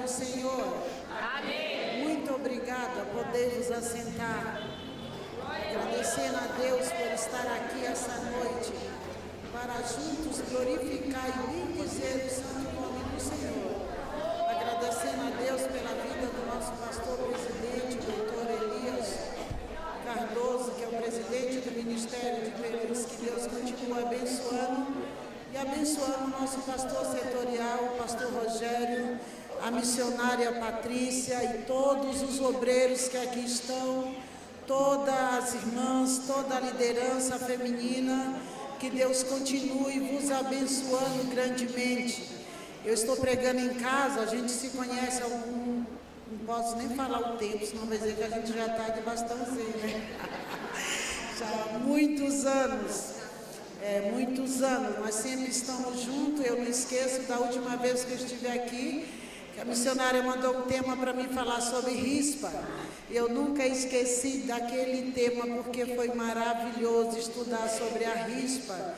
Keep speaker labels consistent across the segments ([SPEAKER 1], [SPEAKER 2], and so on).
[SPEAKER 1] do Senhor. Amém. Muito obrigada, podemos assentar. Agradecendo a Deus por estar aqui essa noite, para juntos glorificar e bendizer o santo nome do Senhor. Agradecendo a Deus pela vida do nosso pastor presidente, doutor Elias Cardoso, que é o presidente do Ministério de Pereiros, que Deus continua abençoando. E abençoando o nosso pastor setorial, o pastor Rogério, a missionária Patrícia e todos os obreiros que aqui estão, todas as irmãs, toda a liderança feminina, que Deus continue vos abençoando grandemente. Eu estou pregando em casa, a gente se conhece há não posso nem falar o tempo, senão vai dizer que a gente já está de bastante, né? Já há muitos anos. Muitos anos, nós sempre estamos juntos. Eu não esqueço da última vez que eu estive aqui, que a missionária mandou um tema para mim falar sobre rispa. Eu nunca esqueci daquele tema, porque foi maravilhoso estudar sobre a rispa.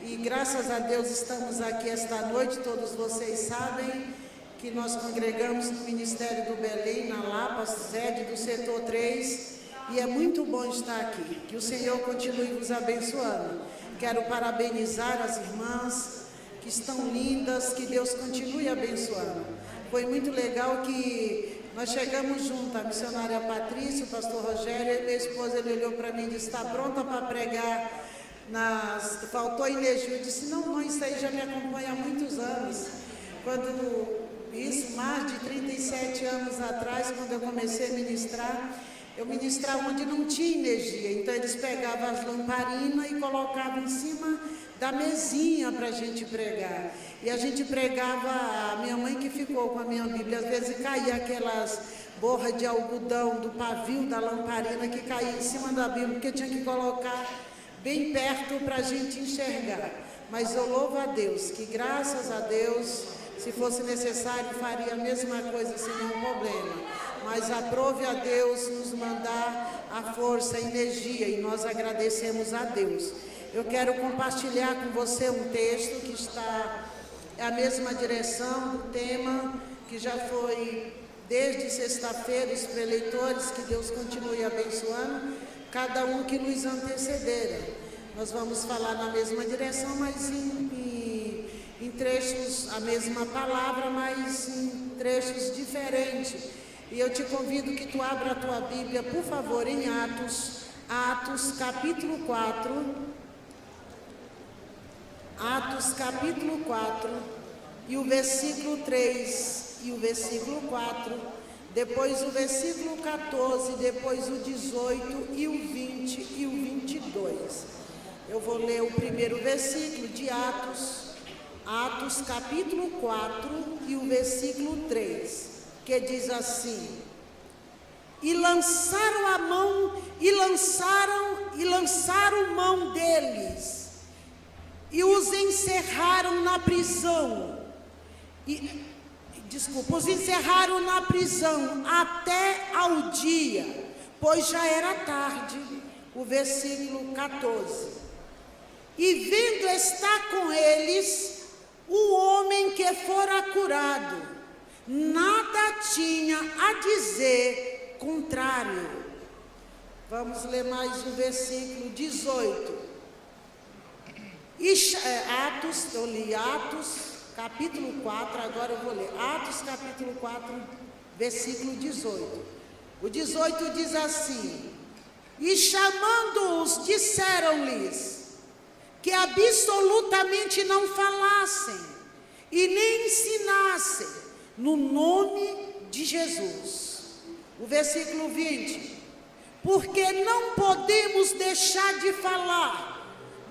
[SPEAKER 1] E graças a Deus estamos aqui esta noite. Todos vocês sabem que nós congregamos no Ministério do Belém, na Lapa, sede do setor 3, e é muito bom estar aqui. Que o Senhor continue vos abençoando. Quero parabenizar as irmãs que estão lindas, que Deus continue abençoando. Foi muito legal que nós chegamos juntos, a missionária Patrícia, o pastor Rogério e minha esposa. Ele olhou para mim e disse: está pronta para pregar? Faltou energia. Eu disse: não, isso aí já me acompanha há muitos anos. Mais de 37 anos atrás, quando eu comecei a ministrar, eu ministrava onde não tinha energia. Então eles pegavam as lamparinas e colocavam em cima da mesinha para a gente pregar. E a gente pregava, a minha mãe que ficou com a minha Bíblia, às vezes caía aquelas borras de algodão do pavio da lamparina que caía em cima da Bíblia, porque tinha que colocar bem perto para a gente enxergar. Mas eu louvo a Deus, que graças a Deus, se fosse necessário, faria a mesma coisa sem nenhum problema. Mas aprove a Deus nos mandar a força, a energia, e nós agradecemos a Deus. Eu quero compartilhar com você um texto que está a mesma direção do tema, que já foi desde sexta-feira, os preleitores, que Deus continue abençoando, cada um que nos antecederam. Nós vamos falar na mesma direção, mas em trechos, a mesma palavra, mas em trechos diferentes. E eu te convido que tu abra a tua Bíblia, por favor, em Atos capítulo 4. Atos capítulo 4, e o versículo 3 e o versículo 4, depois o versículo 14, depois o 18 e o 20 e o 22. Eu vou ler o primeiro versículo de Atos capítulo 4 e o versículo 3. Que diz assim: e lançaram mão deles, e os encerraram na prisão, os encerraram na prisão até ao dia, pois já era tarde. O versículo 14. E vendo estar com eles o homem que fora curado, nada tinha a dizer contrário. Vamos ler mais o versículo 18. Eu li Atos capítulo 4, agora eu vou ler Atos capítulo 4, versículo 18. O 18 diz assim: e chamando-os, disseram-lhes que absolutamente não falassem e nem ensinassem no nome de Jesus. O versículo 20. Porque não podemos deixar de falar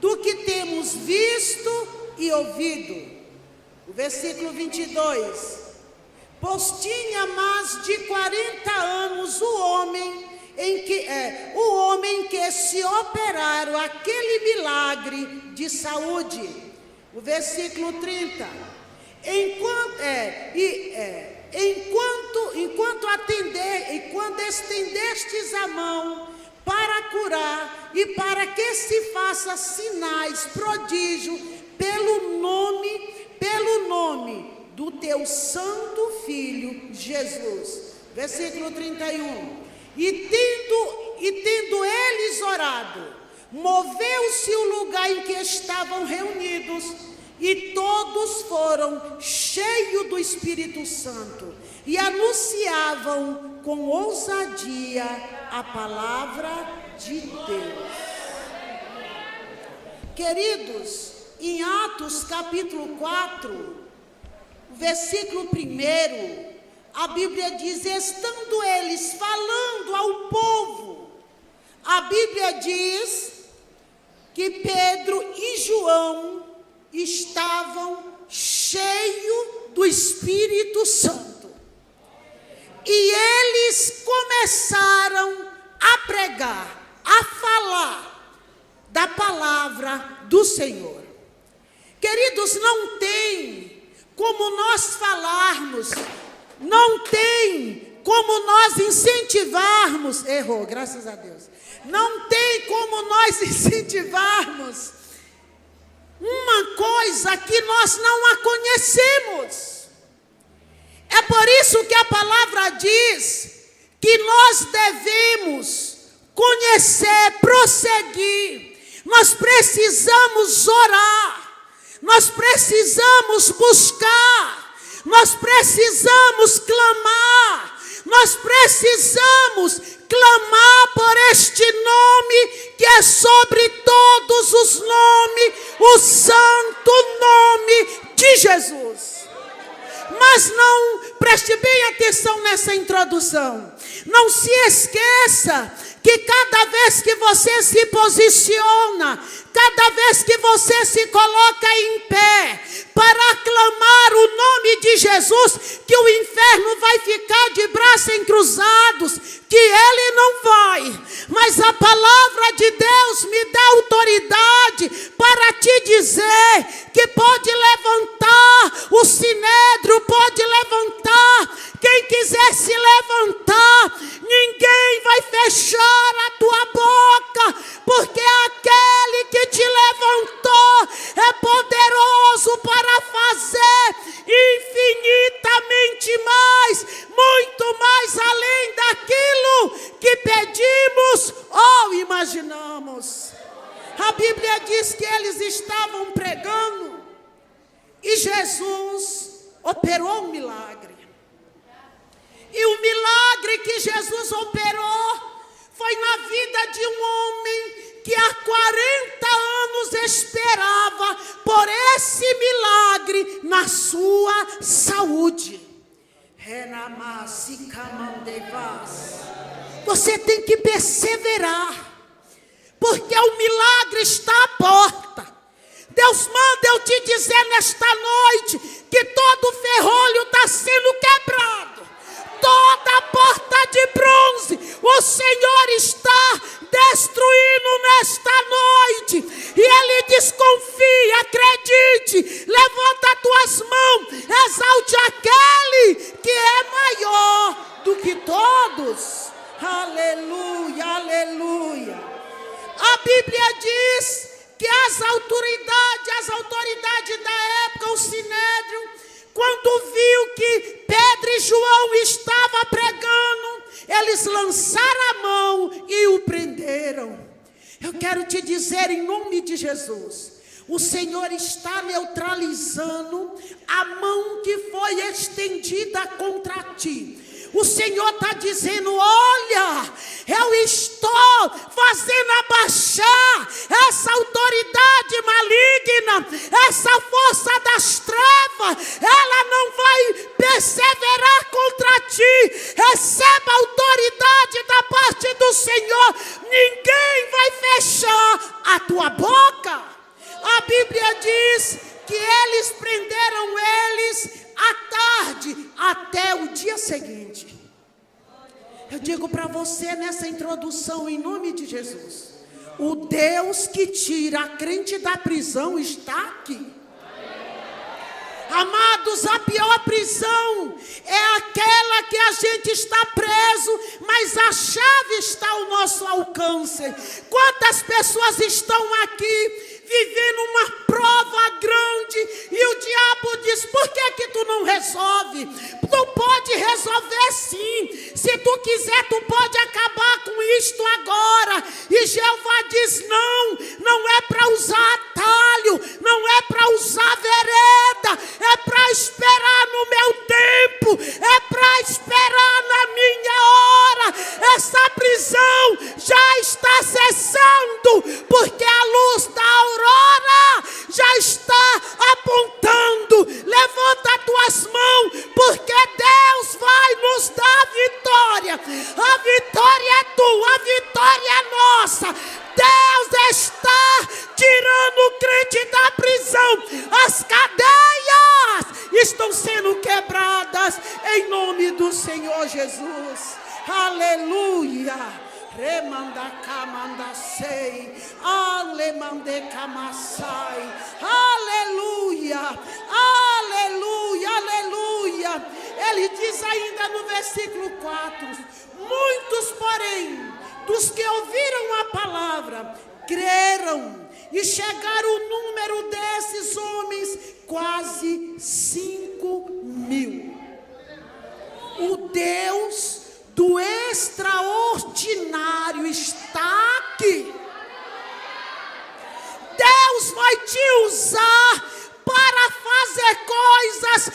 [SPEAKER 1] do que temos visto e ouvido. O versículo 22. Pois tinha mais de 40 anos o homem que se operaram aquele milagre de saúde. O versículo 30. Quando estendestes a mão para curar e para que se faça sinais, prodígio, pelo nome do teu santo Filho, Jesus. Versículo 31. E tendo eles orado, moveu-se o lugar em que estavam reunidos, e todos foram cheios do Espírito Santo, e anunciavam com ousadia a palavra de Deus. Queridos, em Atos capítulo 4, versículo 1, a Bíblia diz: estando eles falando ao povo, a Bíblia diz que Pedro e João estavam cheios do Espírito Santo. E eles começaram a pregar, a falar da palavra do Senhor. Queridos, não tem como nós falarmos, não tem como nós incentivarmos, errou, graças a Deus, não tem como nós incentivarmos uma coisa que nós não a conhecemos. É por isso que a palavra diz que nós devemos conhecer, prosseguir, nós precisamos orar, nós precisamos buscar, nós precisamos clamar, nós precisamos clamar por este nome que é sobre todos os nomes, o santo nome de Jesus. Mas não, preste bem atenção nessa introdução, não se esqueça que cada vez que você se posiciona, cada vez que você se coloca em pé para aclamar o nome de Jesus, que o inferno vai ficar de braços encruzados, que ele não vai. Mas a palavra de Deus me dá autoridade para te dizer que pode levantar o sinédrio, pode levantar quem quiser se levantar, ninguém vai fechar a tua boca, porque aquele que te levantou é poderoso para fazer infinitamente mais, muito mais além daquilo que pedimos ou imaginamos. A Bíblia diz que eles estavam pregando e Jesus operou um milagre. E o milagre que Jesus operou foi na vida de um homem que há 40 anos esperava por esse milagre na sua saúde. Você tem que perseverar, porque o milagre está à porta. Deus manda eu te dizer nesta noite que todo ferrolho está sendo quebrado. Toda porta de bronze o Senhor está destruindo nesta noite. E Ele diz: confia, acredite, levanta as tuas mãos, exalte aquele que é maior do que todos. Aleluia, aleluia. A Bíblia diz que as autoridades da época, o sinédrio, quando viu que Pedro e João estavam pregando, eles lançaram a mão e o prenderam. Eu quero te dizer em nome de Jesus, o Senhor está neutralizando a mão que foi estendida contra ti. O Senhor está dizendo: olha, eu estou fazendo abaixar essa autoridade maligna, essa força das trevas, ela não vai perseverar contra ti. Receba autoridade da parte do Senhor, ninguém vai fechar a tua boca. A Bíblia diz que eles prenderam eles à tarde até o dia seguinte. Eu digo para você nessa introdução, em nome de Jesus, o Deus que tira a crente da prisão está aqui. Amados, a pior prisão é aquela que a gente está preso, mas a chave está ao nosso alcance. Quantas pessoas estão aqui vivendo uma prova grande e o diabo diz: por que tu não resolve? Tu pode resolver sim. Se tu quiser, tu pode acabar com isto agora. E Jeová diz: não, não é para usar atalho, não é para usar vereda, é para esperar no meu tempo, é para esperar na minha hora. Essa prisão já está cessando, porque a luz da aurora já está apontando. Levanta as tuas mãos, porque Deus vai nos dar vitória. A vitória é tua, a vitória é nossa. Deus está tirando o crente da prisão. As cadeias estão sendo quebradas em nome do Senhor Jesus. Aleluia. Remandacamandacei, alemandecamassai, aleluia, aleluia, aleluia. Ele diz ainda no versículo 4: muitos, porém, dos que ouviram a palavra, creram, e chegaram o número desses homens, quase 5.000. O Deus do extraordinário está aqui. Deus vai te usar para fazer coisas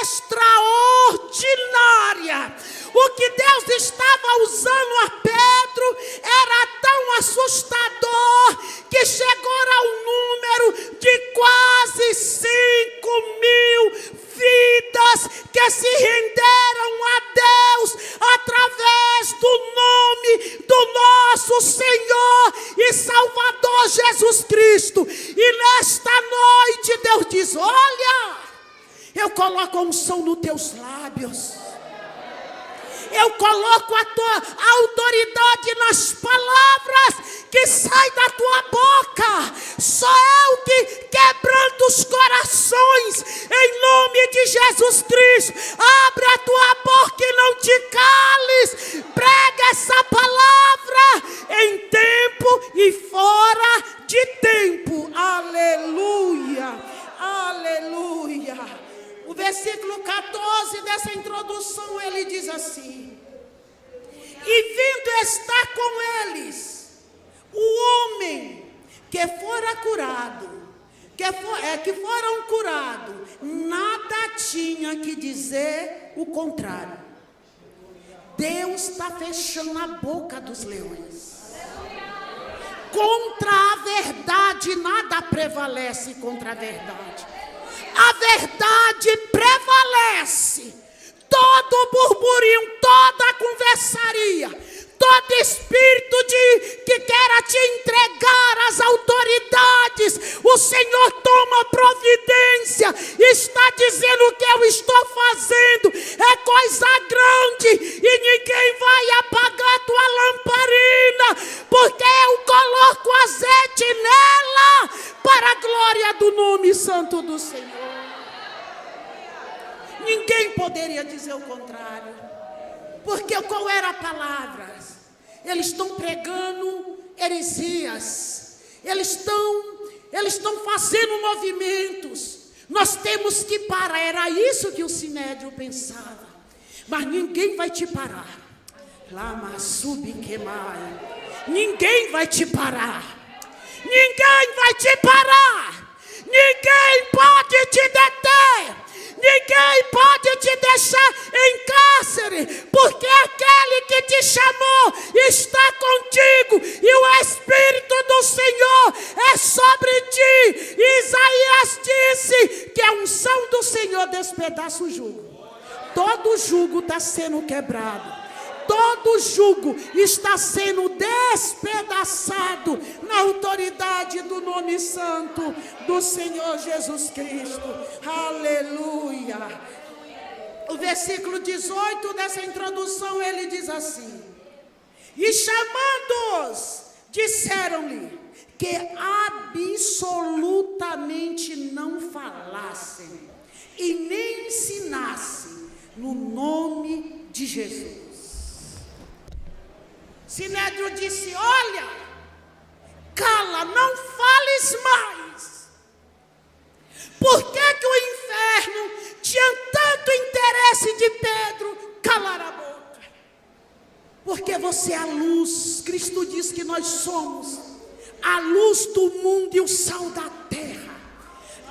[SPEAKER 1] extraordinárias. O que Deus estava usando a Pedro era tão assustador que chegou ao número de quase 5.000 vidas que se renderam a Deus através do nome do nosso Senhor e Salvador Jesus Cristo. E nesta noite Deus diz: olha, eu coloco a unção nos teus lábios. Eu coloco a tua autoridade nas palavras que saem da tua boca. Só eu que quebranto os corações em nome de Jesus Cristo. Abre a tua boca e não te cales. Prega essa palavra em tempo e fora de tempo. Aleluia, aleluia. O versículo 14 dessa introdução, ele diz assim: e vindo estar com eles o homem que fora curado, que foram curados, nada tinha que dizer o contrário. Deus está fechando a boca dos leões. Contra a verdade, nada prevalece contra a verdade. A verdade prevalece. Todo burburinho, toda conversaria, todo espírito que queira te entregar às autoridades, o Senhor toma providência. Está dizendo que eu estou fazendo é coisa grande e ninguém vai apagar tua lamparina, porque eu coloco azeite nela para a glória do nome santo do Senhor. Ninguém poderia dizer o contrário. Porque qual era a palavra? Eles estão pregando heresias. Eles estão fazendo movimentos. Nós temos que parar. Era isso que o Sinédrio pensava. Mas ninguém vai te parar. Lama subquemai. Ninguém vai te parar. Ninguém vai te parar. Ninguém pode te deter. Ninguém pode te deixar em cárcere, porque aquele que te chamou está contigo e o Espírito do Senhor é sobre ti. Isaías disse que a unção do Senhor despedaça o jugo. Todo jugo está sendo quebrado. Todo jugo está sendo despedaçado na autoridade do nome santo do Senhor Jesus Cristo. Aleluia. O versículo 18 dessa introdução, ele diz assim: e chamando-os, disseram-lhe que absolutamente não falassem e nem ensinassem no nome de Jesus. Sinédrio disse: olha, cala, não fales mais. Por que o inferno tinha tanto interesse de Pedro? você é a luz. Cristo diz que nós somos a luz do mundo e o sal da terra.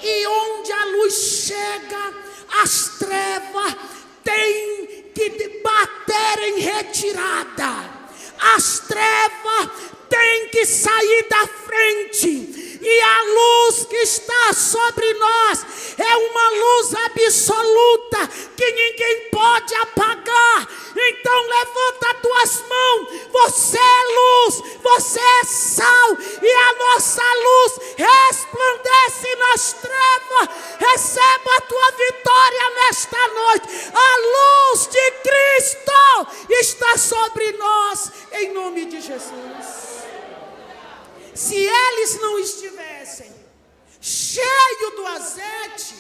[SPEAKER 1] E onde a luz chega, as trevas têm que bater em retirada. As trevas têm que sair da frente. E a luz que está sobre nós é uma luz absoluta que ninguém pode apagar. Então levanta as tuas mãos. Você é luz, você é sal, e a nossa luz resplandece nas trevas. Receba a tua vitória nesta noite. A luz de Cristo está sobre nós, em nome de Jesus. Se eles não estivessem cheios do azeite,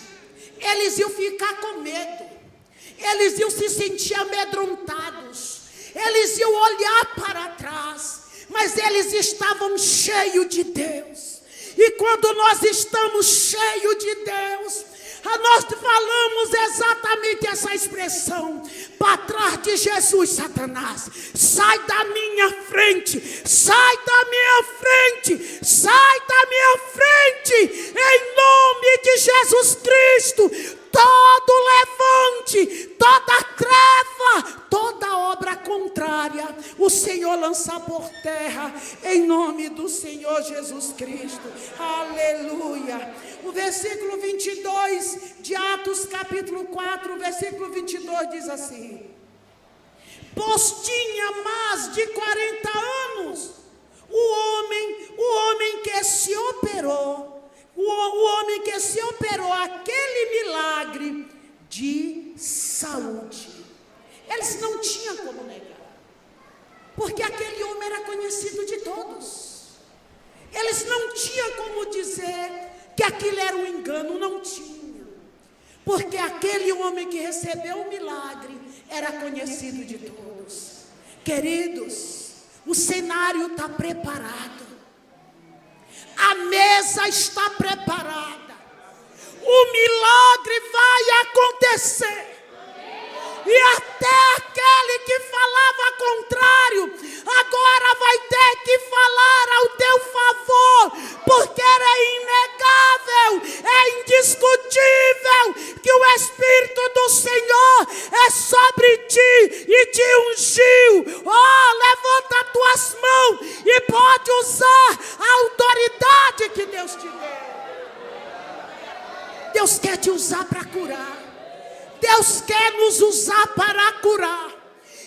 [SPEAKER 1] eles iam ficar com medo, eles iam se sentir amedrontados, eles iam olhar para trás, mas eles estavam cheios de Deus. E quando nós estamos cheios de Deus, nós falamos exatamente essa expressão: para trás de Jesus, Satanás, sai da minha frente, sai da minha frente, sai da minha frente, em nome de Jesus Cristo. Todo levante, toda treva, toda obra contrária, o Senhor lança por terra, em nome do Senhor Jesus Cristo. Aleluia. O versículo 22 de Atos capítulo 4, versículo 22 diz assim: pois tinha mais de 40 anos o homem que se operou, aquele milagre de saúde. Eles não tinham como negar, porque aquele homem era conhecido de todos. Eles não tinham como dizer que aquilo era um engano, não tinha, porque aquele homem que recebeu o milagre era conhecido de todos. Queridos, o cenário está preparado, a mesa está preparada, o milagre vai acontecer. E até aquele que falava contrário, agora vai ter que falar ao teu favor, porque era inegável, é indiscutível que o Espírito do Senhor é sobre ti e te ungiu. Oh, levanta as tuas mãos e pode usar a autoridade que Deus te deu. Deus quer te usar para curar. Deus quer nos usar para curar.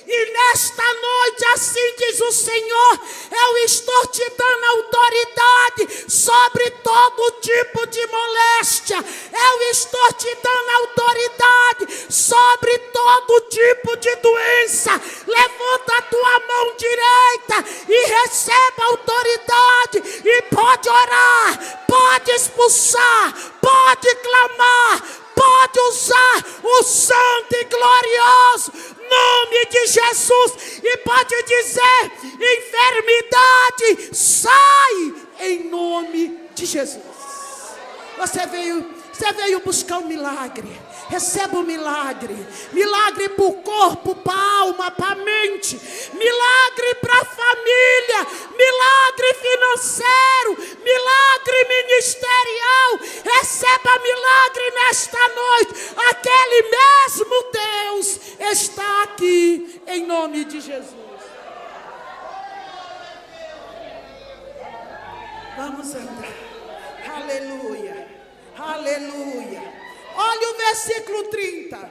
[SPEAKER 1] E nesta noite, assim diz o Senhor, eu estou te dando autoridade sobre todo tipo de moléstia. Eu estou te dando autoridade sobre todo tipo de doença. Levanta a tua mão direita e receba autoridade. E pode orar, pode expulsar, pode clamar, pode usar o santo e glorioso nome de Jesus e pode dizer: enfermidade, sai em nome de Jesus. Você veio buscar um milagre. Receba o milagre. Milagre para o corpo, para a alma, para a mente. Milagre para a família. Milagre financeiro. Milagre ministerial. Receba milagre nesta noite. Aquele mesmo Deus está aqui em nome de Jesus. Vamos entrar. Aleluia. Aleluia. Olha o versículo 30.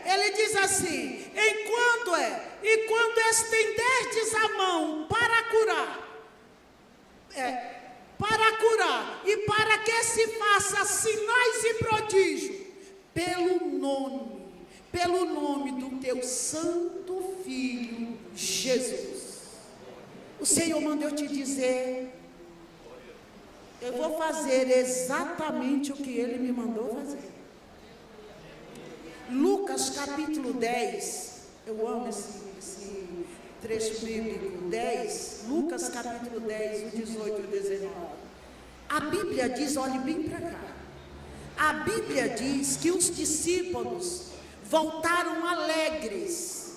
[SPEAKER 1] Ele diz assim: e quando estenderdes a mão para curar, e para que se faça sinais e prodígios, pelo nome do teu santo Filho Jesus. O Senhor mandou te dizer: eu vou fazer exatamente o que Ele me mandou fazer. Lucas capítulo 10, eu amo esse trecho bíblico, 10, Lucas capítulo 10, o 18 e o 19. A Bíblia diz, olhe bem para cá, a Bíblia diz que os discípulos voltaram alegres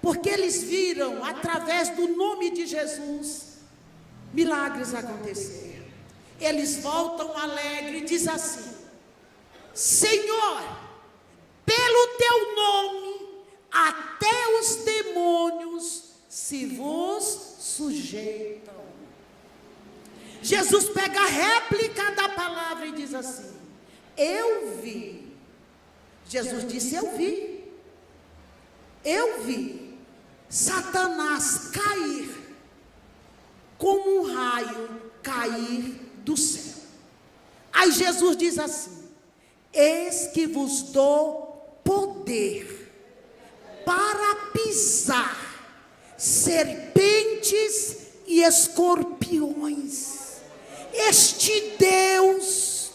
[SPEAKER 1] Porque eles viram, através do nome de Jesus, milagres acontecer. Eles voltam alegres e dizem assim: Senhor, pelo teu nome, até os demônios se vos sujeitam. Jesus pega a réplica da palavra e diz assim: eu vi. Jesus disse: eu vi Satanás cair como um raio cair do céu. Aí Jesus diz assim: eis que vos dou poder para pisar serpentes e escorpiões. Este Deus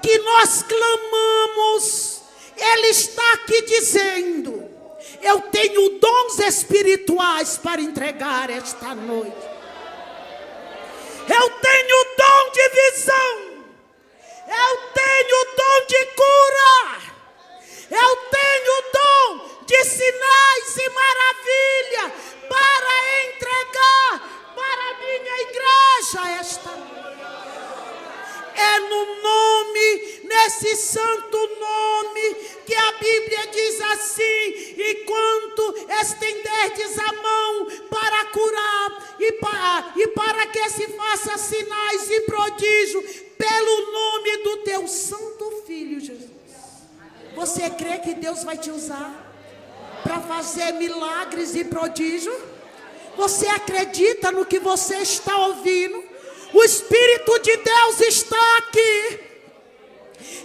[SPEAKER 1] que nós clamamos, Ele está aqui dizendo: eu tenho dons espirituais para entregar esta noite. Eu tenho dom de visão. Eu tenho dom de cura. Eu tenho dom de sinais e maravilha para entregar para a minha igreja esta noite. É no nome, nesse santo nome, que a Bíblia diz assim: enquanto estenderdes a mão para curar e para que se faça sinais e prodígio pelo nome do teu santo Filho Jesus. Você crê que Deus vai te usar para fazer milagres e prodígio? Você acredita no que você está ouvindo? O Espírito de Deus está aqui.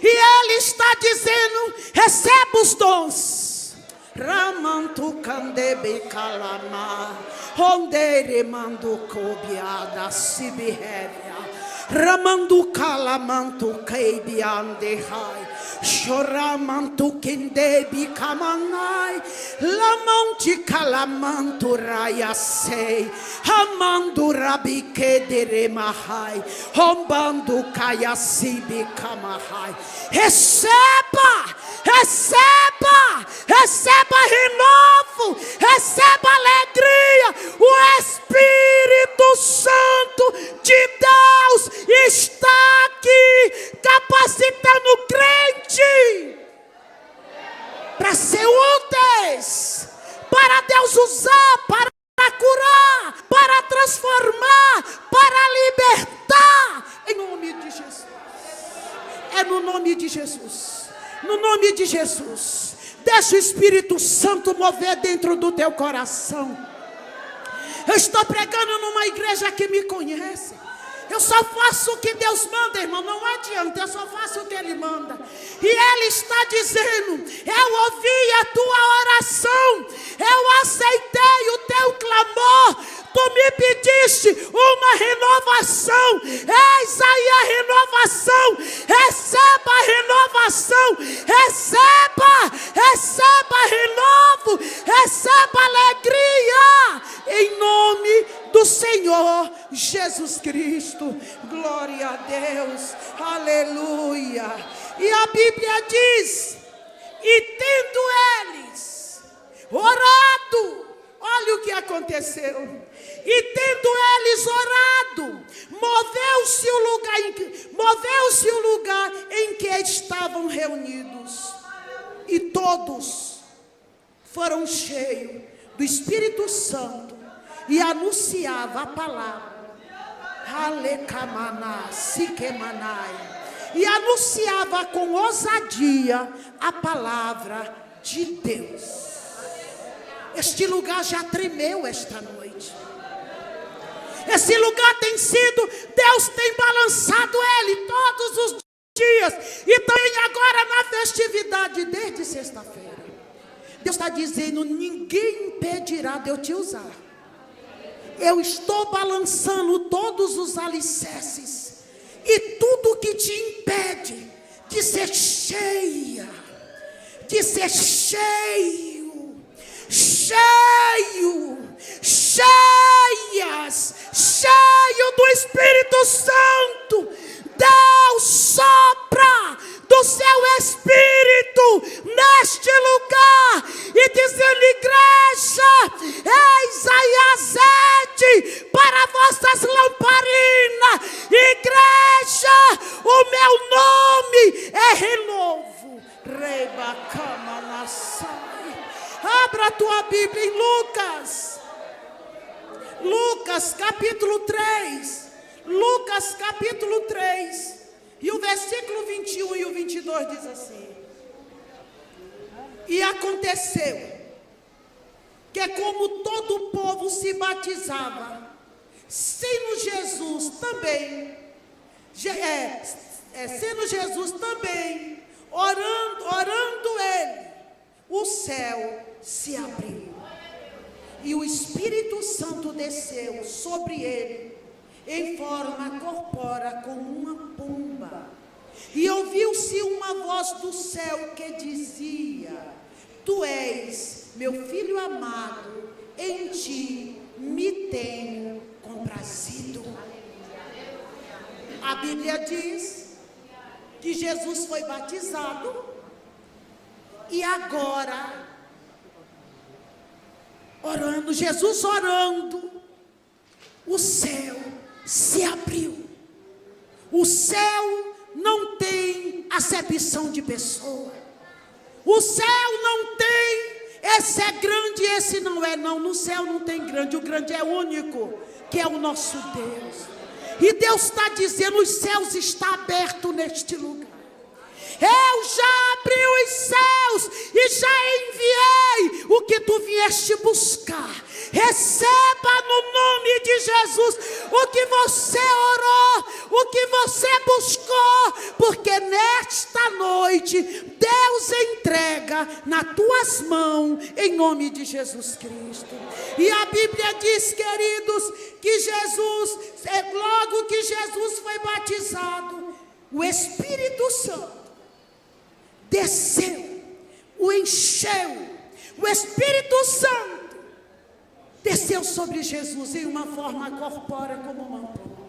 [SPEAKER 1] E Ele está dizendo: receba os dons. Ramantu kandebe kalama, ondere mando kobiada sibihevia, ramandu kalamantu keibiandehai, choramantu kendebi kamanai, lamanti kalamantu rayasei, amando rabike mahai, rombando kayasibi kamahai. Receba, receba, receba renovo, receba alegria. O Espírito Santo de Deus está aqui capacitando o crente para ser úteis, para Deus usar, para curar, para transformar, para libertar, em nome de Jesus. É no nome de Jesus. No nome de Jesus. Deixa o Espírito Santo mover dentro do teu coração. Eu estou pregando numa igreja que me conhece. Eu só faço o que Deus manda, irmão. Não adianta, eu só faço o que Ele manda. E Ele está dizendo: eu ouvi a tua oração, eu aceitei o teu clamor. Tu me pediste uma renovação. Eis aí a renovação. Receba a renovação. Receba renovo. Receba alegria. Em nome do Senhor Jesus Cristo. Glória a Deus. Aleluia. E a Bíblia diz: e tendo eles orado, olha o que aconteceu. E tendo eles orado, moveu-se o lugar em que estavam reunidos. E todos foram cheios do Espírito Santo e anunciava a palavra. Alekamaná, Sikemanai. E anunciava com ousadia a palavra de Deus. Este lugar já tremeu esta noite. Esse lugar tem sido, Deus tem balançado ele todos os dias. E também agora na festividade, desde sexta-feira. Deus está dizendo: ninguém impedirá de eu te usar. Eu estou balançando todos os alicerces. E tudo que te impede de ser cheia, de ser cheio, cheio do Espírito Santo. Deus sopra do seu Espírito neste lugar e dizendo: igreja, Eis aí azeite para vossas lamparinas. Igreja, o meu nome é renovo. Rebacama naçai. Abra a tua Bíblia em Lucas. Lucas capítulo 3. Lucas capítulo 3. E o versículo 21 e o 22 diz assim: e aconteceu que como todo o povo se batizava, sendo Jesus também, orando ele, o céu se abriu, e o Espírito Santo desceu sobre ele, em forma corpórea como uma pomba. E ouviu-se uma voz do céu que dizia: Tu és meu filho amado, em ti me tenho comprazido. A Bíblia diz que Jesus foi batizado e agora, Jesus orando, o céu se abriu. O céu não tem acepção de pessoa. O céu não tem, esse é grande, esse não é não. No céu não tem grande, o grande é único, que é o nosso Deus. E Deus está dizendo, os céus estão abertos neste lugar. Eu já abri os céus e já enviei o que tu vieste buscar. Receba no nome de Jesus o que você orou, o que você buscou, porque nesta noite Deus entrega nas tuas mãos, em nome de Jesus Cristo. E a Bíblia diz, queridos, que Jesus, logo que Jesus foi batizado, o Espírito Santo desceu, o encheu. O Espírito Santo desceu sobre Jesus em uma forma corpórea como uma pomba.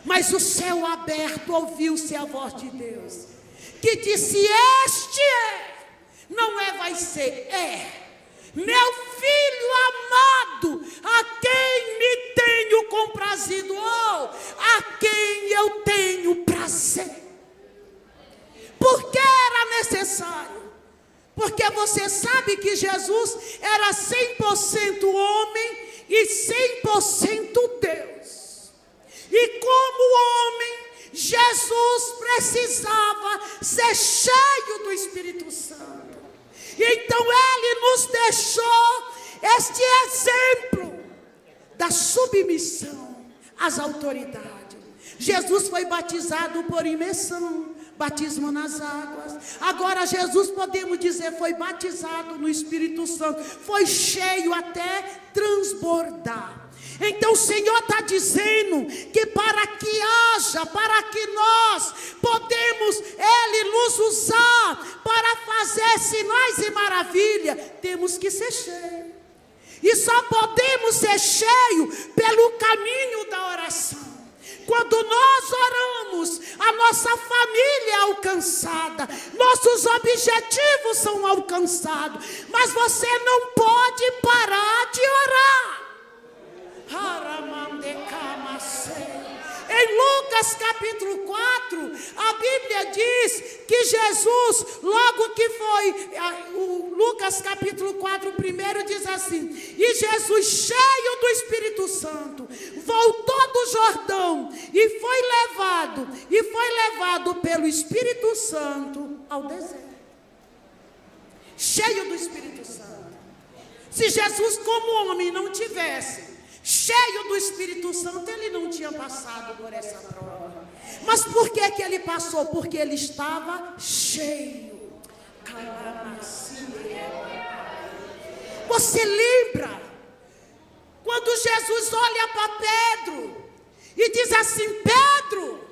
[SPEAKER 1] Mas o céu aberto, ouviu-se a voz de Deus, que disse: este é, não é, vai ser, é meu filho amado, a quem me tenho comprazido, ou a quem eu tenho prazer. Por que era necessário? Porque você sabe que Jesus era 100% homem e 100% Deus. E como homem, Jesus precisava ser cheio do Espírito Santo. Então ele nos deixou este exemplo da submissão às autoridades. Jesus foi batizado por imersão, batismo nas águas. Agora Jesus, podemos dizer, foi batizado no Espírito Santo, foi cheio até transbordar. Então o Senhor está dizendo que para que nós podemos, Ele nos usar para fazer sinais e maravilhas, temos que ser cheios. E só podemos ser cheios pelo caminho da oração. Quando nós oramos, a nossa família é alcançada, nossos objetivos são alcançados, mas você não pode parar de orar. Em Lucas capítulo 4, a Bíblia diz que Jesus, logo que foi, Lucas capítulo 4, primeiro diz assim: e Jesus, cheio do Espírito Santo, voltou do Jordão e foi levado pelo Espírito Santo ao deserto. Cheio do Espírito Santo. Se Jesus como homem não tivesse cheio do Espírito Santo, ele não tinha passado por essa prova. Mas por que ele passou? Porque ele estava cheio. Você lembra quando Jesus olha para Pedro e diz assim: Pedro,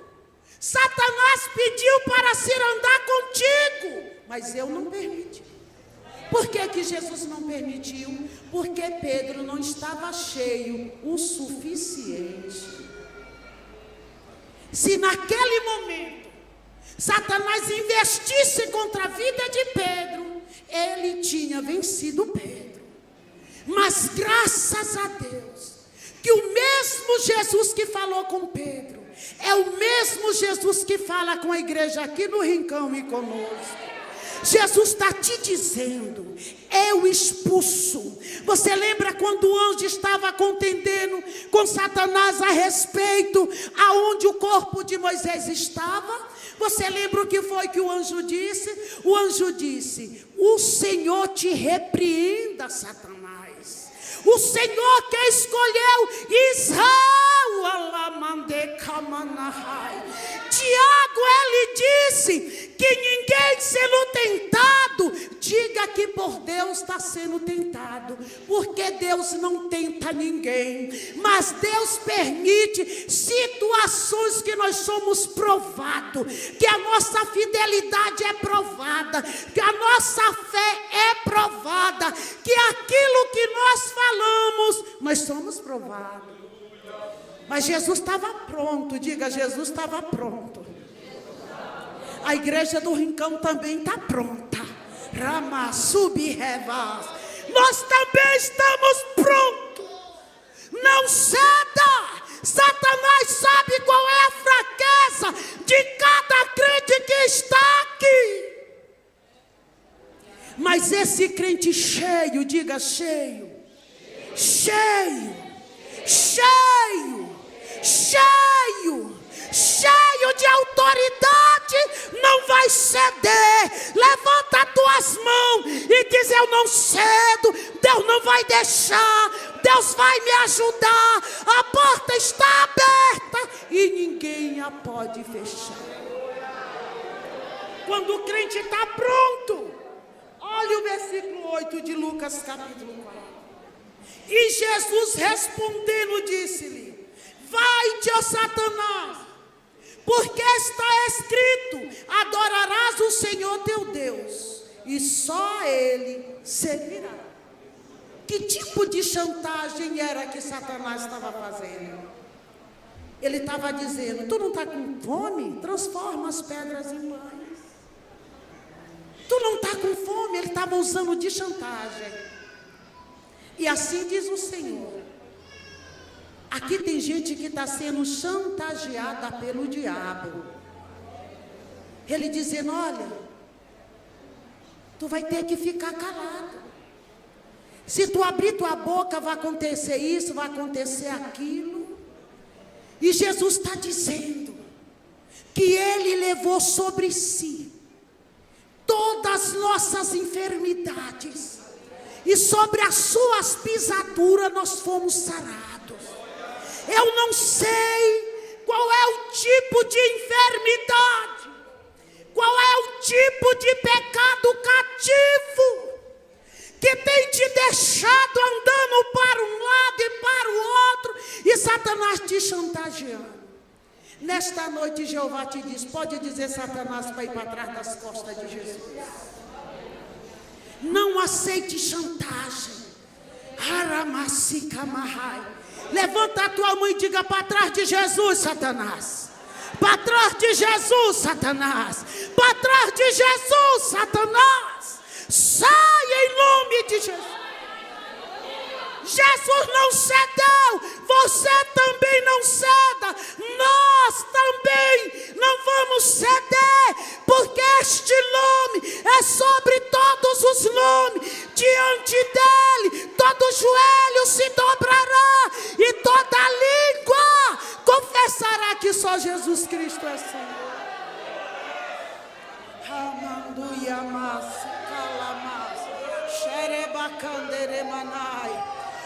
[SPEAKER 1] Satanás pediu para se andar contigo, mas eu não permiti. Por que Jesus não permitiu? Porque Pedro não estava cheio o suficiente. Se naquele momento Satanás investisse contra a vida de Pedro, ele tinha vencido Pedro. Mas graças a Deus, que o mesmo Jesus que falou com Pedro, é o mesmo Jesus que fala com a igreja aqui no Rincão e conosco. Jesus está te dizendo, eu expulso. Você lembra quando o anjo estava contendendo com Satanás a respeito aonde o corpo de Moisés estava? Você lembra o que foi que o anjo disse? O anjo disse, o Senhor te repreenda, Satanás. O Senhor que escolheu Israel, Tiago, ele disse que ninguém sendo tentado, diga que por Deus está sendo tentado, porque Deus não tenta ninguém, mas Deus permite situações que nós somos provados, que a nossa fidelidade é provada, que a nossa fé é provada, que aquilo que nós falamos, nós somos provados. Mas Jesus estava pronto, diga, Jesus estava pronto. A igreja do Rincão também está pronta. Rama, subi-revas. Nós também estamos prontos. Não ceda. Satanás sabe qual é a fraqueza de cada crente que está aqui. Mas esse crente cheio, diga cheio, cheio, cheio, cheio, cheio de autoridade, não vai ceder. Levanta as tuas mãos e diz, eu não cedo, Deus não vai deixar, Deus vai me ajudar, a porta está aberta e ninguém a pode fechar. Quando o crente está pronto, olha o versículo 8 de Lucas capítulo 4. E Jesus respondendo disse-lhe, vai-te, ó Satanás, porque está escrito, adorarás o Senhor teu Deus, e só a Ele servirá. Que tipo de chantagem era que Satanás estava fazendo? Ele estava dizendo, tu não está com fome? Transforma as pedras em pães. Tu não está com fome? Ele estava usando de chantagem. E assim diz o Senhor, aqui tem gente que está sendo chantageada pelo diabo. Ele dizendo, olha, tu vai ter que ficar calado. Se tu abrir tua boca, vai acontecer isso, vai acontecer aquilo. E Jesus está dizendo que Ele levou sobre si todas as nossas enfermidades. E sobre as suas pisaduras nós fomos sarados. Eu não sei qual é o tipo de enfermidade, qual é o tipo de pecado cativo que tem te deixado andando para um lado e para o outro, e Satanás te chantageando. Nesta noite Jeová te diz, pode dizer Satanás para ir para trás das costas de Jesus. Não aceite chantagem. Levanta a tua mão e diga, para trás de Jesus, Satanás. Para trás de Jesus, Satanás. Para trás de Jesus, Satanás. Sai em nome de Jesus. Jesus não cedeu, você também não ceda, nós também não vamos ceder, porque este nome é sobre todos os nomes. Diante dele todo joelho se dobrará e toda língua confessará que só Jesus Cristo é Senhor.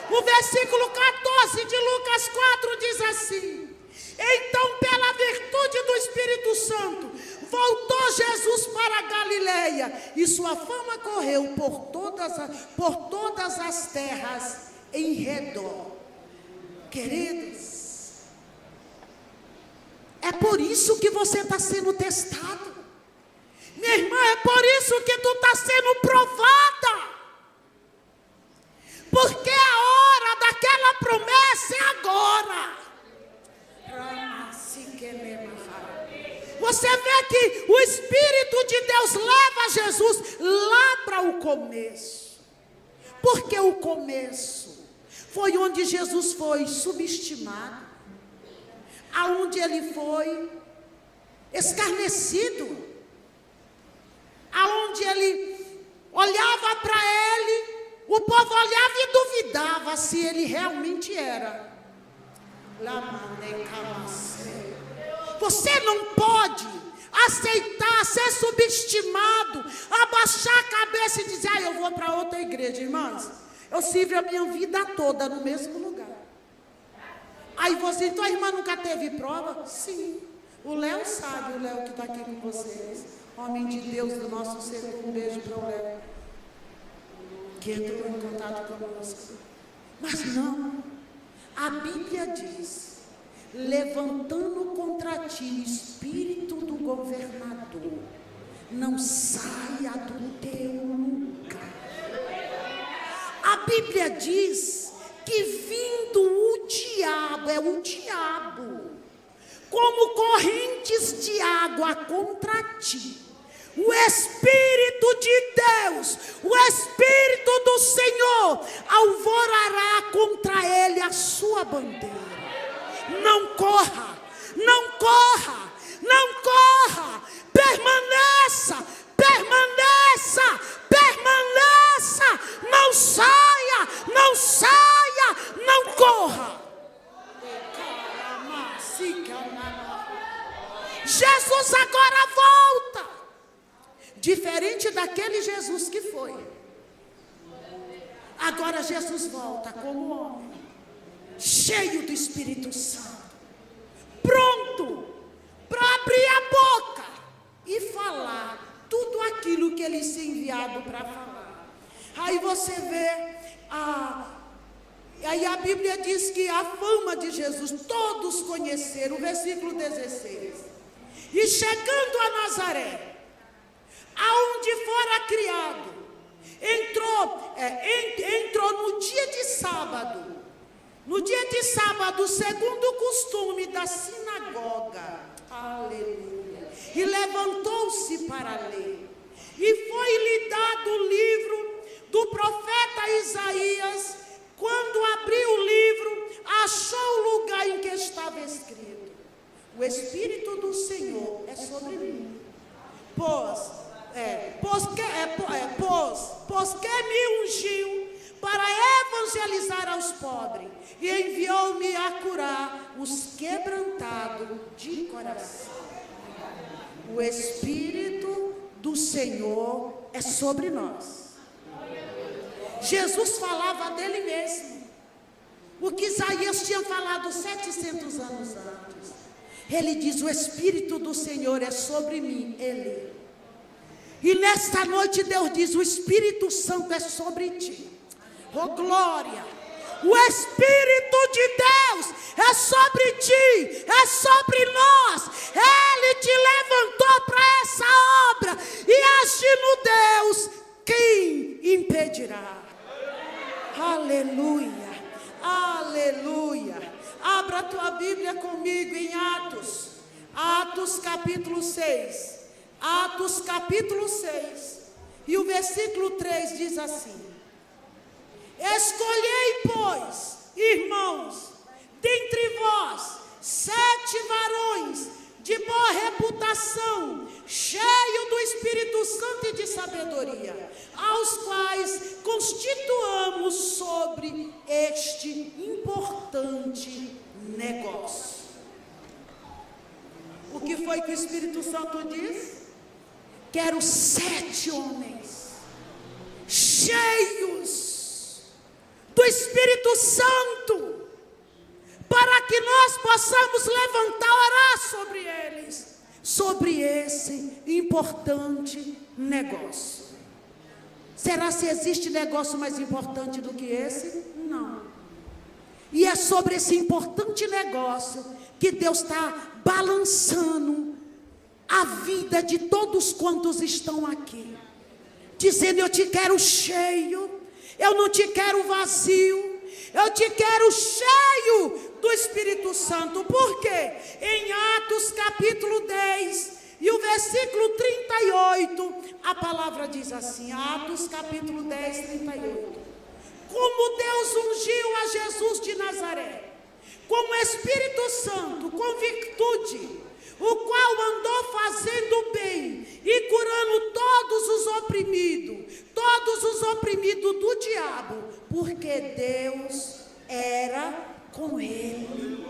[SPEAKER 1] O versículo 14 de Lucas 4 diz assim: então, pela virtude do Espírito Santo, voltou Jesus para a Galileia, e sua fama correu por todas as terras em redor. Queridos, é por isso que você está sendo testado. Minha irmã, é por isso que tu está sendo provada. Porque a hora daquela promessa é agora. Você vê que o Espírito de Deus leva Jesus lá para o começo. Porque o começo foi onde Jesus foi subestimado, aonde ele foi escarnecido, aonde ele olhava para ele, o povo olhava e duvidava se ele realmente era. Você não pode aceitar ser subestimado, abaixar a cabeça e dizer: eu vou para outra igreja. Irmãs, eu sirvo a minha vida toda no mesmo lugar. Aí você, então a irmã nunca teve prova? Sim, o Léo sabe, o Léo que está aqui com vocês, homem de Deus do nosso setor. Um beijo para o Léo, que entrou em contato conosco. Mas não, a Bíblia diz: levantando contra ti espírito do governador, não saia do teu lugar. A Bíblia diz que vindo o diabo, é o diabo, como correntes de água contra ti, o Espírito de Deus, o Espírito do Senhor, alvorará contra ele a sua bandeira. Não corra, não corra, não corra, permaneça, permaneça, permaneça, não saia, não saia, não corra. Jesus agora volta, diferente daquele Jesus que foi. Agora Jesus volta como homem, cheio do Espírito Santo, pronto para abrir a boca e falar tudo aquilo que ele se enviado para falar. Aí você vê, aí a Bíblia diz que a fama de Jesus todos conheceram, o versículo 16. E chegando a Nazaré, aonde fora criado, entrou no dia de sábado. No dia de sábado, segundo o costume da sinagoga, aleluia, e levantou-se para ler. E foi-lhe dado o livro do profeta Isaías. Quando abriu o livro, achou o lugar em que estava escrito: o Espírito do Senhor é sobre mim, pois que me ungiu para evangelizar aos pobres, e enviou-me a curar os quebrantados de coração. O Espírito do Senhor é sobre nós. Jesus falava dele mesmo, o que Isaías tinha falado 700 anos antes. Ele diz: o Espírito do Senhor é sobre mim, ele. E nesta noite Deus diz: o Espírito Santo é sobre ti. Oh glória! O Espírito de Deus é sobre ti, é sobre nós. Ele te levantou para essa obra, e agindo Deus, quem impedirá? Aleluia, aleluia. Abra a tua Bíblia comigo em Atos capítulo 6. Atos capítulo 6. E o versículo 3 diz assim: escolhei, pois, irmãos, dentre vós 7 varões de boa reputação, cheio do Espírito Santo e de sabedoria, aos quais constituamos sobre este importante negócio. O que foi que o Espírito Santo diz? Quero 7 homens cheios do Espírito Santo, para que nós possamos levantar, orar sobre eles, sobre esse importante negócio. Será se existe negócio mais importante do que esse? Não. E é sobre esse importante negócio que Deus está balançando a vida de todos quantos estão aqui, dizendo: eu te quero cheio, eu não te quero vazio, eu te quero cheio do Espírito Santo. Por quê? Em Atos capítulo 10 e o versículo 38, a palavra diz assim, Atos capítulo 10, 38: como Deus ungiu a Jesus de Nazaré, com o Espírito Santo, com virtude, o qual andou fazendo bem e curando todos os oprimidos do diabo, porque Deus era com ele.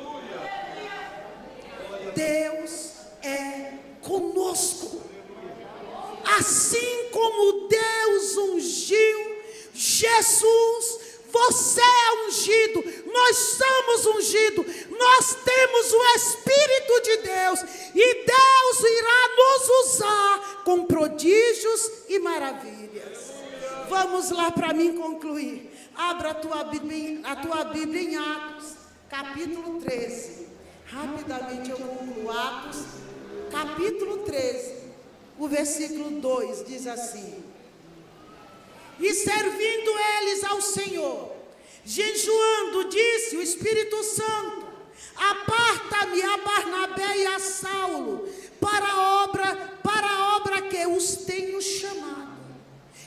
[SPEAKER 1] Deus é conosco. Assim como Deus ungiu Jesus, você é ungido, nós somos ungidos, nós temos o Espírito de Deus, e Deus irá nos usar com prodígios e maravilhas. Vamos lá para mim concluir. Abra a tua Bíblia em Atos, capítulo 13. Rapidamente eu concluo. Atos, capítulo 13, o versículo 2 diz assim: e servindo eles ao Senhor, jejuando, disse o Espírito Santo: aparta-me a Barnabé e a Saulo para a obra que os tenho chamado.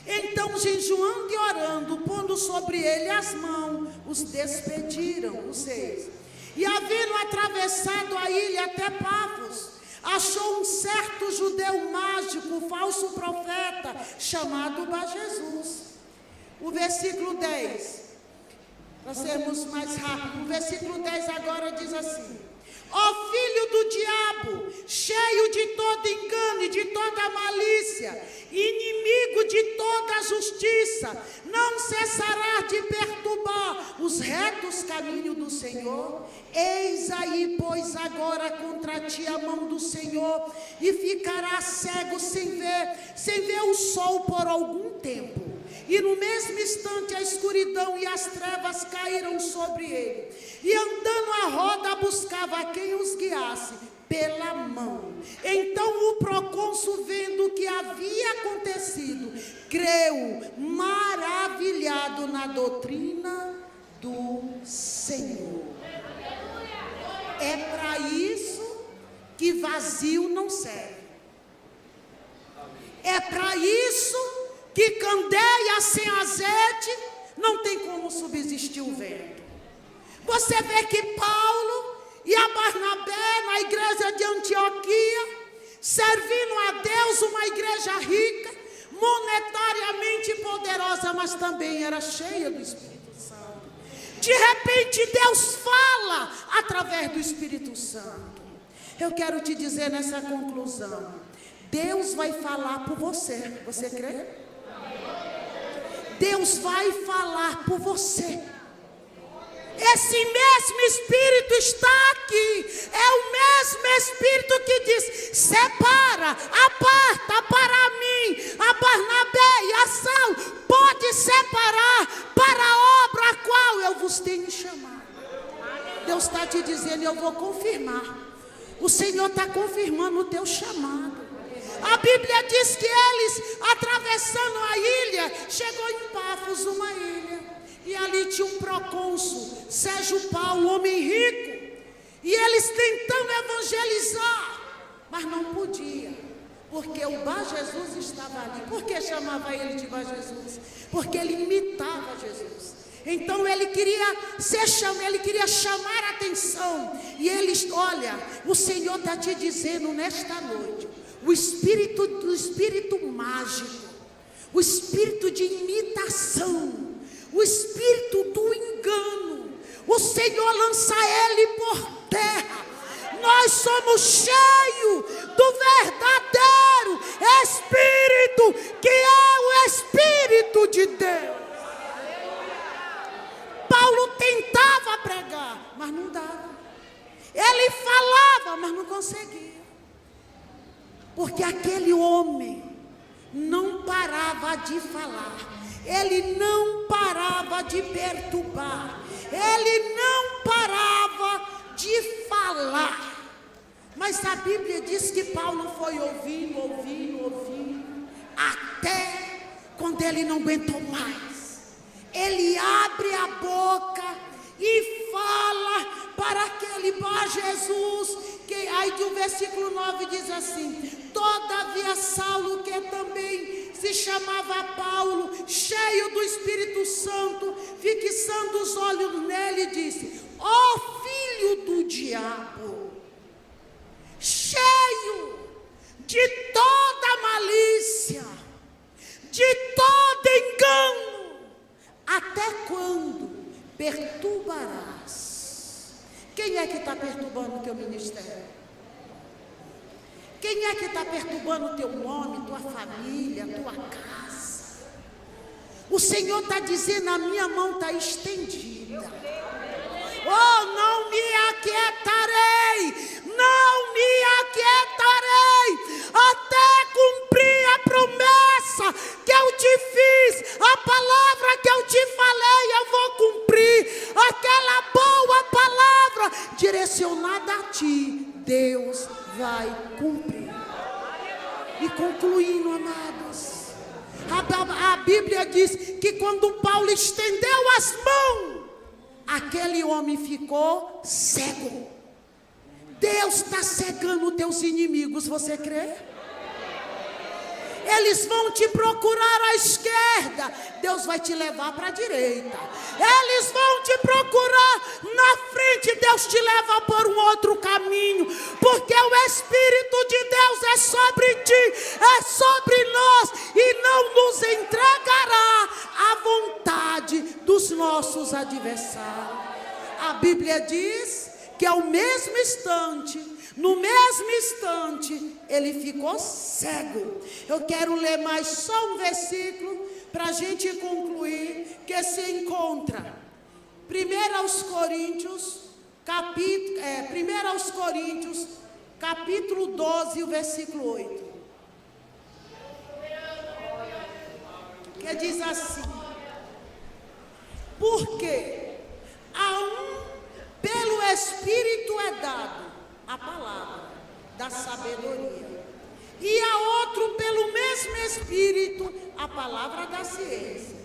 [SPEAKER 1] Então, jejuando e orando, pondo sobre ele as mãos, os despediram, os 6. E havendo atravessado a ilha até Pafos, achou um certo judeu mágico, falso profeta, chamado Bar-Jesus. O versículo 10, para sermos mais rápidos, o versículo 10 agora diz assim: ó filho do diabo, cheio de todo engano e de toda malícia, inimigo de toda justiça, não cessarás de perturbar os retos caminhos do Senhor? Eis aí, pois, agora contra ti a mão do Senhor, e ficarás cego sem ver o sol por algum tempo. E no mesmo instante a escuridão e as trevas caíram sobre ele, e andando à roda buscava quem os guiasse pela mão. Então o procônsul, vendo o que havia acontecido, creu, maravilhado na doutrina do Senhor. É para isso que vazio não serve. É para isso que candeia sem azeite não tem como subsistir o vento. Você vê que Paulo e a Barnabé, na igreja de Antioquia, servindo a Deus, uma igreja rica, monetariamente poderosa, mas também era cheia do Espírito Santo. De repente Deus fala através do Espírito Santo. Eu quero te dizer nessa conclusão: Deus vai falar por você. Você crê? Deus vai falar por você. Esse mesmo Espírito está aqui. É o mesmo Espírito que diz: separa, aparta para mim a Barnabé e a Saulo. Pode separar para a obra a qual eu vos tenho chamado. Deus está te dizendo: eu vou confirmar. O Senhor está confirmando o teu chamado. A Bíblia diz que eles, atravessando a ilha, chegou em Pafos, uma ilha, e ali tinha um procônsul, Sérgio Paulo, homem rico, e eles tentando evangelizar, mas não podia, porque o Bar-Jesus estava ali. Por que chamava ele de Bar-Jesus? Porque ele imitava Jesus. Então ele queria chamar a atenção, e eles, olha, o Senhor está te dizendo nesta noite: o espírito mágico, o espírito de imitação, o espírito do engano, o Senhor lança ele por terra. Nós somos cheios do verdadeiro Espírito, que é o Espírito de Deus. Paulo tentava pregar, mas não dava. Ele falava, mas não conseguia. Porque aquele homem não parava de falar, ele não parava de perturbar, ele não parava de falar. Mas a Bíblia diz que Paulo foi ouvindo, até quando ele não aguentou mais. Ele abre a boca e fala para aquele Bar-Jesus, que aí do versículo 9 diz assim: todavia Saulo, que também se chamava Paulo, cheio do Espírito Santo, fixando os olhos nele, disse: ó filho do diabo, cheio de toda malícia, de todo engano, até quando perturbarás? Quem é que está perturbando o teu ministério? Quem é que está perturbando o teu nome, tua família, tua casa? O Senhor está dizendo: a minha mão está estendida. Oh, não me aquietarei, não me aquietarei, até cumprir a promessa que eu te fiz, a palavra que eu te falei, eu vou cumprir. Aquela boa palavra direcionada a ti, Deus vai cumprir. E concluindo, amados, a Bíblia diz que quando Paulo estendeu as mãos, aquele homem ficou cego. Deus está cegando os teus inimigos, você crê? Eles vão te procurar à esquerda, Deus vai te levar para a direita. Eles vão te procurar na frente, Deus te leva por um outro caminho, porque o Espírito de Deus é sobre ti, é sobre nós, e não nos entregará à vontade dos nossos adversários. A Bíblia diz que ao mesmo instante, no mesmo instante, ele ficou cego. Eu quero ler mais só um versículo para a gente concluir, que se encontra 1 Coríntios, capítulo 12, o versículo 8. Que diz assim: porque a um pelo Espírito é dado a palavra da sabedoria, e a outro pelo mesmo Espírito a palavra da ciência,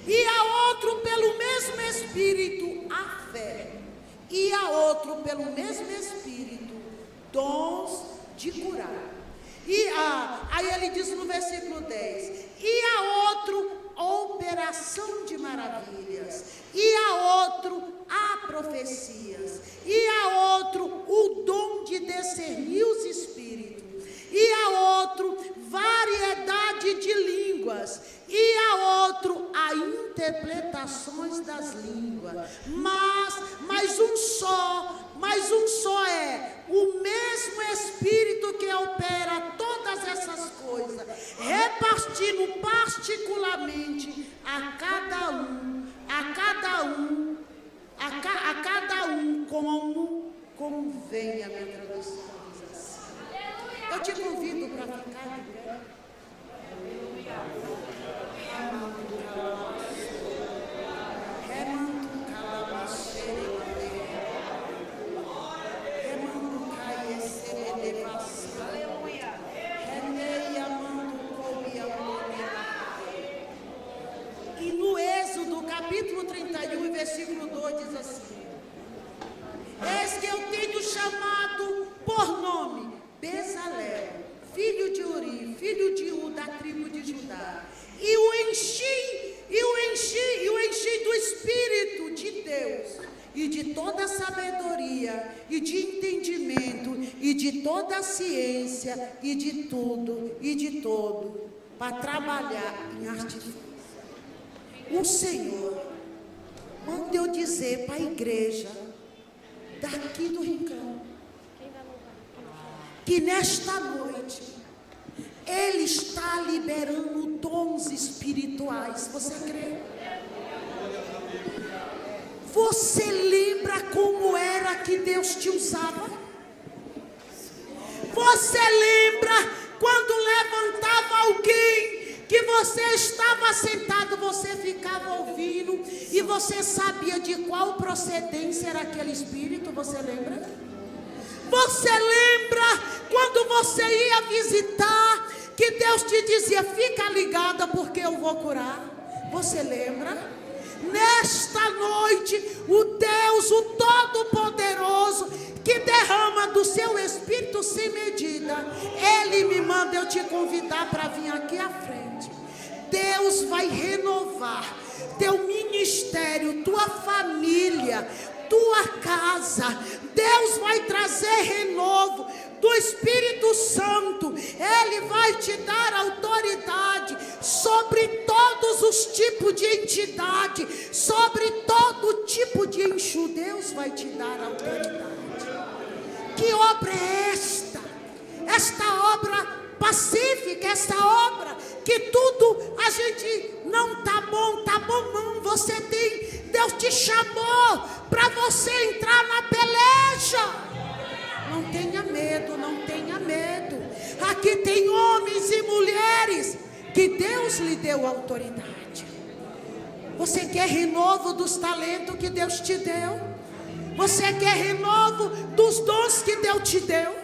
[SPEAKER 1] e a outro pelo mesmo Espírito a fé, e a outro pelo mesmo Espírito dons de curar. Aí ele diz no versículo 10: e a outro operação de maravilhas, e a outro a profecias, e a outro o dom de discernir os espíritos, e a outro variedade de línguas, e a outro a interpretações das línguas. Mas um só é o mesmo Espírito que opera todas essas coisas, repartindo particularmente a cada um como convém. A minha tradução diz assim. Eu te convido para ficar de pé. E no Êxodo, capítulo 31, versículo 2, diz assim: eis que eu tenho chamado por nome Bezalel, filho de Uri, filho de U, da tribo de Judá, e o enchi do Espírito de Deus, e de toda sabedoria, e de entendimento, e de toda ciência, e de todo, para trabalhar em artifício. O Senhor manda eu dizer para a igreja daqui do Rincão, que nesta noite Ele está liberando dons espirituais. Você crê? Você lembra como era que Deus te usava? Você lembra quando levantava alguém que você estava sentado, você ficava ouvindo e você sabia de qual procedência era aquele espírito? Você lembra? Você lembra quando você ia visitar, que Deus te dizia: fica ligada porque eu vou curar? Você lembra? Nesta noite, o Deus, o Todo-Poderoso, que derrama do seu Espírito sem medida, Ele me manda eu te convidar para vir aqui à frente. Deus vai renovar teu ministério ministério, tua família, tua casa. Deus vai trazer renovo do Espírito Santo. Ele vai te dar autoridade sobre todos os tipos de entidade, sobre todo tipo de enxu. Deus vai te dar autoridade. Que obra é esta? Esta obra pacífica, esta obra que tudo a gente não tá bom não. Você tem, Deus te chamou para você entrar na peleja. Não tenha medo, não tenha medo. Aqui tem homens e mulheres que Deus lhe deu autoridade. Você quer renovo dos talentos que Deus te deu? Você quer renovo dos dons que Deus te deu?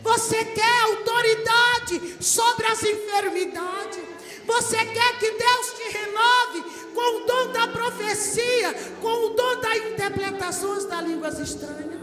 [SPEAKER 1] Você quer autoridade sobre as enfermidades? Você quer que Deus te renove com o dom da profecia, com o dom da interpretação das línguas estranhas?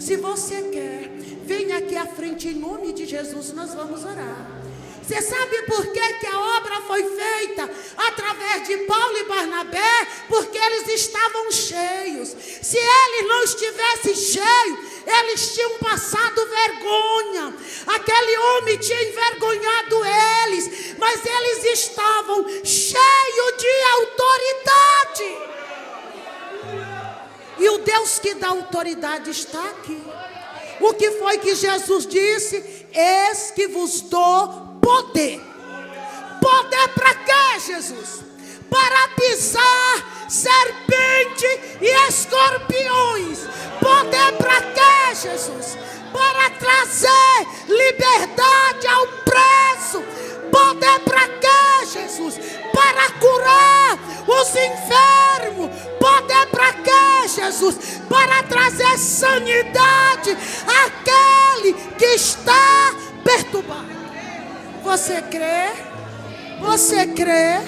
[SPEAKER 1] Se você quer, venha aqui à frente em nome de Jesus, nós vamos orar. Você sabe por que a obra foi feita através de Paulo e Barnabé? Porque eles estavam cheios. Se eles não estivessem cheios, eles tinham passado vergonha. Aquele homem tinha envergonhado eles, mas eles estavam cheios de autoridade. E o Deus que dá autoridade está aqui. O que foi que Jesus disse? Eis que vos dou poder. Poder para quê, Jesus? Para pisar serpente e escorpiões. Poder para quê, Jesus? Para trazer liberdade ao preso. Poder para quê, Jesus? Para curar os enfermos. Poder para quê, Jesus? Para trazer sanidade àquele que está perturbado. Você crê? Você crê?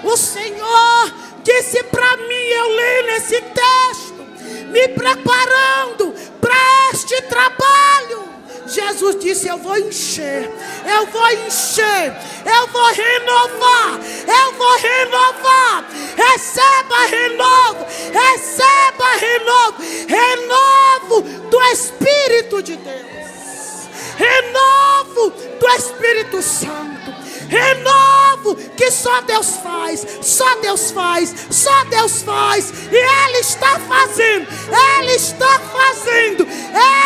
[SPEAKER 1] O Senhor disse para mim, eu li nesse texto, me preparando para este trabalho. Jesus disse, eu vou encher, eu vou encher, eu vou renovar, eu vou renovar. Receba renovo, receba renovo, renovo do Espírito de Deus, renovo do Espírito Santo, renovo que só Deus faz, só Deus faz, só Deus faz. E Ele está fazendo, Ele está fazendo,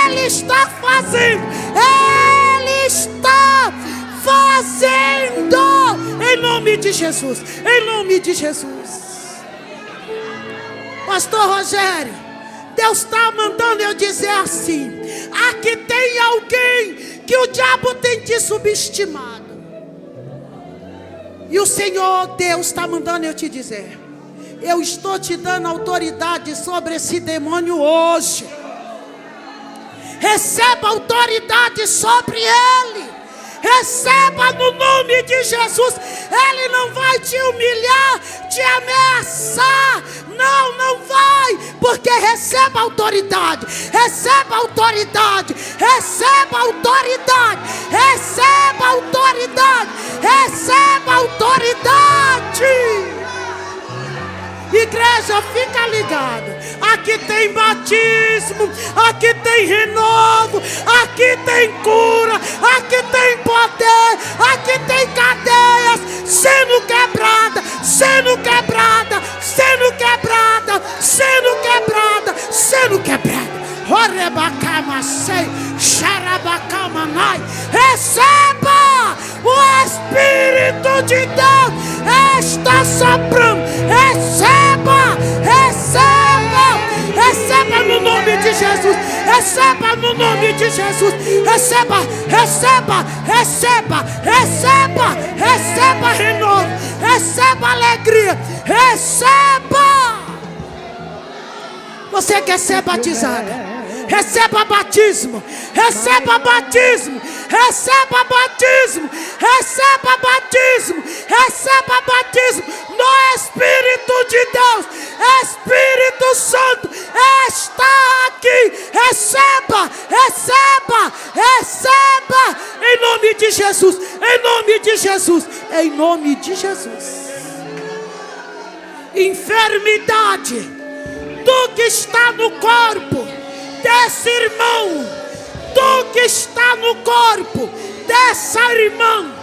[SPEAKER 1] Ele está fazendo, Ele está fazendo. Em nome de Jesus, em nome de Jesus. Pastor Rogério, Deus está mandando eu dizer assim: aqui tem alguém que o diabo tem te subestimado. E o Senhor Deus está mandando eu te dizer: eu estou te dando autoridade sobre esse demônio hoje. Receba autoridade sobre ele. Receba no nome de Jesus. Ele não vai te humilhar, te ameaçar. Não, não vai. Porque receba autoridade. Receba autoridade. Receba autoridade. Receba autoridade. Receba autoridade. Igreja, fica ligado. Aqui tem batismo, aqui tem renovo, aqui tem cura, aqui tem poder, aqui tem cadeias sendo quebrada, sendo quebrada, sendo quebrada, sendo quebrada, sendo quebrada. Receba o Espírito de Deus está soprando. Receba, receba, receba no nome de Jesus. Receba no nome de Jesus. Receba, receba, receba, receba, receba renovo, receba alegria, receba. Você quer ser batizado? Receba batismo, receba batismo, receba batismo, receba batismo, receba batismo no Espírito de Deus. Espírito Santo está aqui. Receba, receba, receba em nome de Jesus, em nome de Jesus, em nome de Jesus. enfermidade, tu que está no corpo desse irmão, tu que está no corpo dessa irmã,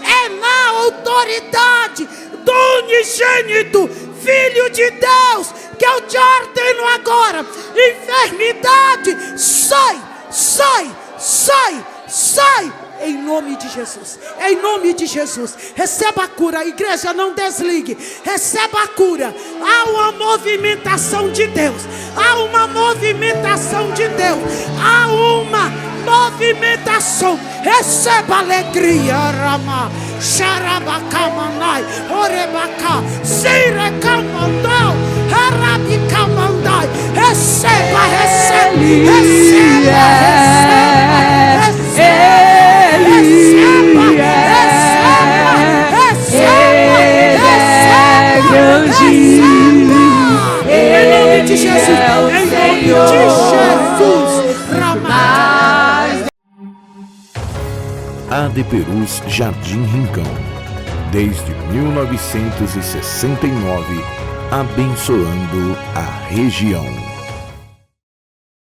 [SPEAKER 1] é na autoridade do unigênito Filho de Deus que eu te ordeno agora: enfermidade, sai, sai, sai, sai, em nome de Jesus, em nome de Jesus. Receba a cura, igreja, não desligue, receba a cura. Há uma movimentação de Deus, há uma movimentação de Deus, há uma movimentação. Receba alegria, Rama, Xarabacamanai, Orebaca, Sirecamandau, Arabicamandai. Receba, receba, receba, receba, receba, em nome de Jesus, em nome de Jesus.
[SPEAKER 2] AD Perus Jardim Rincão, desde 1969, abençoando a região.